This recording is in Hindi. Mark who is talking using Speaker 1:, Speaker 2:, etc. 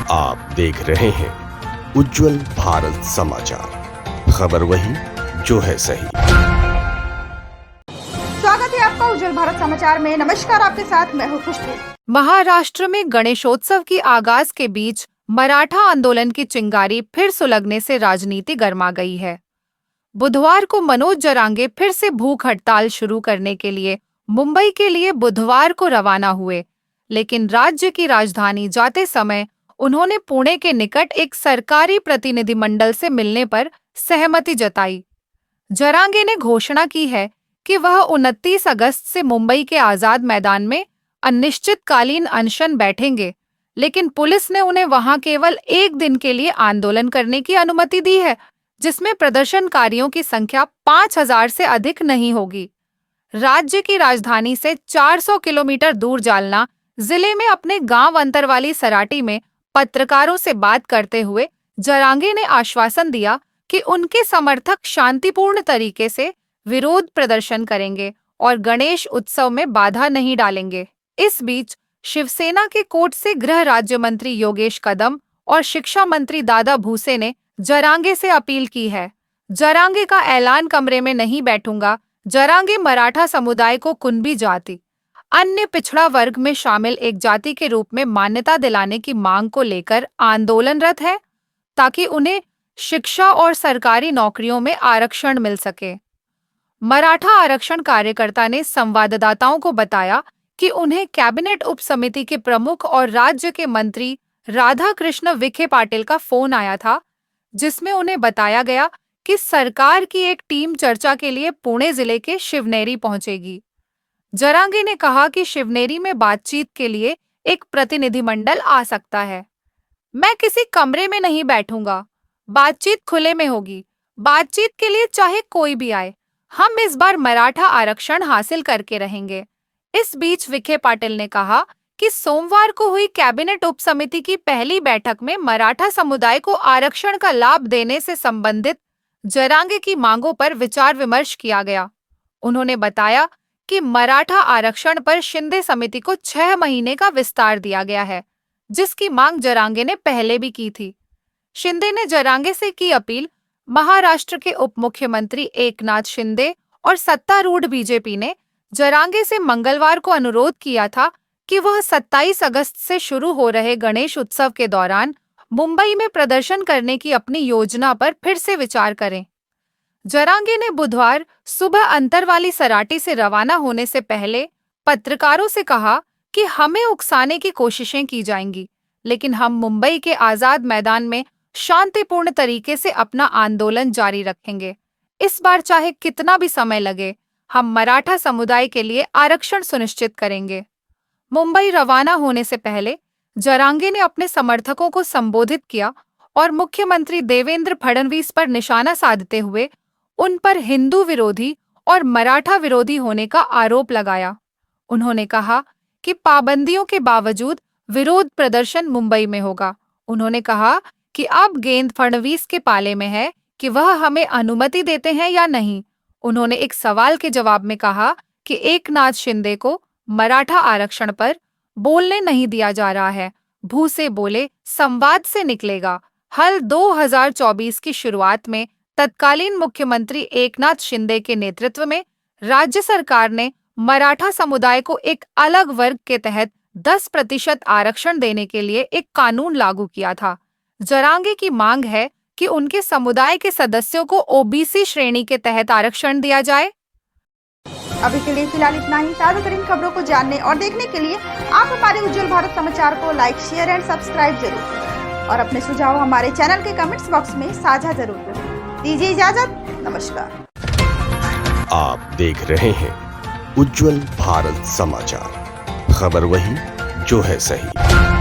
Speaker 1: आप देख रहे हैं उज्जवल भारत समाचार, खबर वही जो है सही।
Speaker 2: स्वागत है आपका उज्जवल भारत समाचार में। नमस्कार, आपके साथ मैं हूँ खुशबू।
Speaker 3: महाराष्ट्र में गणेशोत्सव की आगाज के बीच मराठा आंदोलन की चिंगारी फिर सुलगने से राजनीति गर्मा गई है। बुधवार को मनोज जरांगे फिर से भूख हड़ताल शुरू करने के लिए मुंबई के लिए बुधवार को रवाना हुए, लेकिन राज्य की राजधानी जाते समय उन्होंने पुणे के निकट एक सरकारी प्रतिनिधिमंडल से मिलने पर सहमति जताई। जरांगे ने घोषणा की है कि वह 29 अगस्त से मुंबई के आजाद मैदान में अनिश्चितकालीन अनशन बैठेंगे, लेकिन पुलिस ने उन्हें वहां केवल एक दिन के लिए आंदोलन करने की अनुमति दी है, जिसमें प्रदर्शनकारियों की संख्या 5000 से अधिक नहीं होगी। राज्य की राजधानी से 400 किलोमीटर दूर जालना जिले में अपने गांव अंतरवाली सराटी में पत्रकारों से बात करते हुए जरांगे ने आश्वासन दिया कि उनके समर्थक शांतिपूर्ण तरीके से विरोध प्रदर्शन करेंगे और गणेश उत्सव में बाधा नहीं डालेंगे। इस बीच शिवसेना के कोट से गृह राज्य मंत्री योगेश कदम और शिक्षा मंत्री दादा भूसे ने जरांगे से अपील की है। जरांगे का ऐलान, कमरे में नहीं बैठूंगा। जरांगे मराठा समुदाय को कुणबी जाति, अन्य पिछड़ा वर्ग में शामिल एक जाति के रूप में मान्यता दिलाने की मांग को लेकर आंदोलनरत है, ताकि उन्हें शिक्षा और सरकारी नौकरियों में आरक्षण मिल सके। मराठा आरक्षण कार्यकर्ता ने संवाददाताओं को बताया कि उन्हें कैबिनेट उप समिति के प्रमुख और राज्य के मंत्री राधा कृष्ण विखे पाटिल का फोन आया था, जिसमें उन्हें बताया गया कि सरकार की एक टीम चर्चा के लिए पुणे जिले के शिवनेरी पहुंचेगी। जरांगे ने कहा कि शिवनेरी में बातचीत के लिए एक प्रतिनिधिमंडल आ सकता है। मैं किसी कमरे में नहीं बैठूंगा, बातचीत खुले में होगी। बातचीत के लिए चाहे कोई भी आए, हम इस बार मराठा आरक्षण हासिल करके रहेंगे। इस बीच विखे पाटिल ने कहा कि सोमवार को हुई कैबिनेट उप समिति की पहली बैठक में मराठा समुदाय को आरक्षण का लाभ देने से संबंधित जरांगे की मांगों पर विचार विमर्श किया गया। उन्होंने बताया कि मराठा आरक्षण पर शिंदे समिति को 6 महीने का विस्तार दिया गया है, जिसकी मांग जरांगे ने पहले भी की थी। शिंदे ने जरांगे से की अपील। महाराष्ट्र के उप मुख्यमंत्री एकनाथ शिंदे और सत्तारूढ़ बीजेपी ने जरांगे से मंगलवार को अनुरोध किया था कि वह 27 अगस्त से शुरू हो रहे गणेश उत्सव के दौरान मुंबई में प्रदर्शन करने की अपनी योजना पर फिर से विचार करें। जरांगे ने बुधवार सुबह अंतरवाली सराटी से रवाना होने से पहले पत्रकारों से कहा कि हमें उकसाने की कोशिशें की जाएंगी, लेकिन हम मुंबई के आजाद मैदान में शांतिपूर्ण तरीके से अपना आंदोलन जारी रखेंगे। इस बार चाहे कितना भी समय लगे, हम मराठा समुदाय के लिए आरक्षण सुनिश्चित करेंगे। मुंबई रवाना होने से पहले जरांगे ने अपने समर्थकों को संबोधित किया और मुख्यमंत्री देवेंद्र फडणवीस पर निशाना साधते हुए उन पर हिंदू विरोधी और मराठा विरोधी होने का आरोप लगाया। उन्होंने कहा कि पाबंदियों के बावजूद विरोध प्रदर्शन मुंबई में होगा। उन्होंने कहा कि अब गेंद फडणवीस के पाले में है कि वह हमें अनुमति देते हैं या नहीं। उन्होंने एक सवाल के जवाब में कहा कि एकनाथ शिंदे को मराठा आरक्षण पर बोलने नहीं दिया जा रहा है। भूसे बोले, संवाद से निकलेगा हल। 2024 की शुरुआत में तत्कालीन मुख्यमंत्री एकनाथ शिंदे के नेतृत्व में राज्य सरकार ने मराठा समुदाय को एक अलग वर्ग के तहत 10% आरक्षण देने के लिए एक कानून लागू किया था। जरांगे की मांग है कि उनके समुदाय के सदस्यों को ओबीसी श्रेणी के तहत आरक्षण दिया जाए।
Speaker 2: अभी के लिए फिलहाल इतना ही। ताज़ा तरीन खबरों को जानने और देखने के लिए आप हमारे उज्जवल भारत समाचार को लाइक, शेयर एंड सब्सक्राइब जरूर करें और अपने सुझाव हमारे चैनल के कमेंट्स बॉक्स में साझा जरूर करें। दीजिए इजाजत, नमस्कार।
Speaker 1: आप देख रहे हैं उज्जवल भारत समाचार, खबर वही जो है सही।